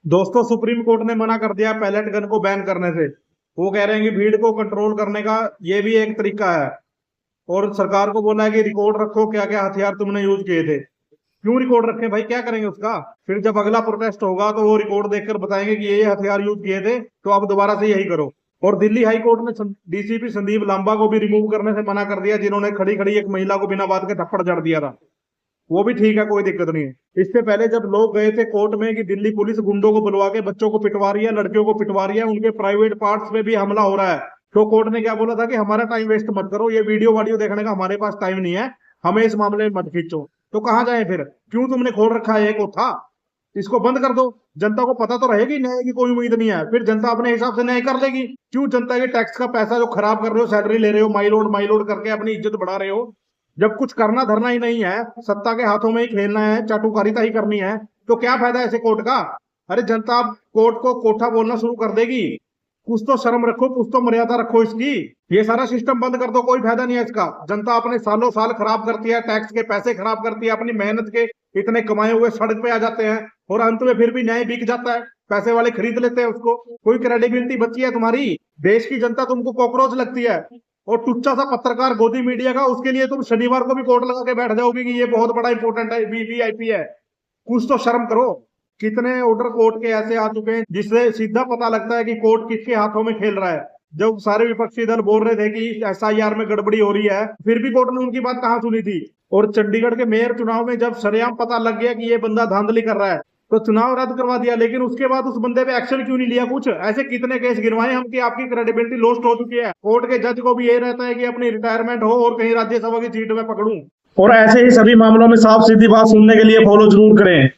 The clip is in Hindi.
दोस्तों, सुप्रीम कोर्ट ने मना कर दिया पैलेट गन को बैन करने से। वो कह रहे हैं कि भीड़ को कंट्रोल करने का ये भी एक तरीका है। और सरकार को बोला है कि रिकॉर्ड रखो क्या क्या हथियार तुमने यूज किए थे। क्यों रिकॉर्ड रखें भाई, क्या करेंगे उसका? फिर जब अगला प्रोटेस्ट होगा तो वो रिकॉर्ड देखकर बताएंगे कि ये हथियार यूज किए थे, तो आप दोबारा से यही करो। और दिल्ली हाई कोर्ट ने डीसीपी संदीप लांबा को भी रिमूव करने से मना कर दिया, जिन्होंने खड़ी खड़ी एक महिला को बिना बात के थप्पड़ जड़ दिया था। वो भी ठीक है, कोई दिक्कत नहीं है। इससे पहले जब लोग गए थे कोर्ट में कि दिल्ली पुलिस गुंडों को बुलवा के बच्चों को पिटवा रही है, लड़कियों को पिटवा रही है, उनके प्राइवेट पार्ट्स में भी हमला हो रहा है, तो कोर्ट ने क्या बोला था कि हमारा टाइम वेस्ट मत करो, ये वीडियो वाडियो देखने का हमारे पास टाइम नहीं है, हमें इस मामले में मत खींचो। तो कहाँ जाए फिर? क्यों तुमने खोल रखा है ये कोठा? इसको बंद कर दो। जनता को पता तो रहेगी न्याय की कोई उम्मीद नहीं है, फिर जनता अपने हिसाब से न्याय कर लेगी। क्यों जनता के टैक्स का पैसा जो खराब कर रहे हो, सैलरी ले रहे हो, माई लोड करके अपनी इज्जत बढ़ा रहे हो, जब कुछ करना धरना ही नहीं है, सत्ता के हाथों में ही खेलना है, चाटुकारिता ही करनी है, तो क्या फायदा ऐसे कोर्ट का? अरे जनता अब कोर्ट को कोठा बोलना शुरू कर देगी। कुछ तो शर्म रखो, कुछ तो मर्यादा रखो इसकी। ये सारा सिस्टम बंद कर दो, कोई फायदा नहीं है इसका। जनता अपने सालों साल खराब करती है, टैक्स के पैसे खराब करती है, अपनी मेहनत के इतने कमाए हुए सड़क पे आ जाते हैं, और अंत में फिर भी न्याय बिक जाता है, पैसे वाले खरीद लेते हैं उसको। कोई क्रेडिबिलिटी बची है तुम्हारी? देश की जनता तुमको कॉकरोच लगती है, और टुच्चा सा पत्रकार गोदी मीडिया का, उसके लिए तुम शनिवार को भी कोर्ट लगा के बैठ जाओगे कि ये बहुत बड़ा इंपॉर्टेंट है, वीवीआईपी है। कुछ तो शर्म करो। कितने ऑर्डर कोर्ट के ऐसे आ चुके हैं जिससे सीधा पता लगता है कि कोर्ट किसके हाथों में खेल रहा है। जब सारे विपक्षी दल बोल रहे थे कि एसआईआर में गड़बड़ी हो रही है, फिर भी कोर्ट ने उनकी बात कहाँ सुनी थी। और चंडीगढ़ के मेयर चुनाव में जब सरेआम पता लग गया कि ये बंदा धांधली कर रहा है, तो चुनाव रद्द करवा दिया, लेकिन उसके बाद उस बंदे पे एक्शन क्यों नहीं लिया? कुछ ऐसे कितने केस गिनवाए हम कि आपकी क्रेडिबिलिटी लॉस्ट हो चुकी है। कोर्ट के जज को भी ये रहता है कि अपनी रिटायरमेंट हो और कहीं राज्यसभा की सीट में पकड़ूं। और ऐसे ही सभी मामलों में साफ सीधी बात सुनने के लिए फॉलो जरूर करें।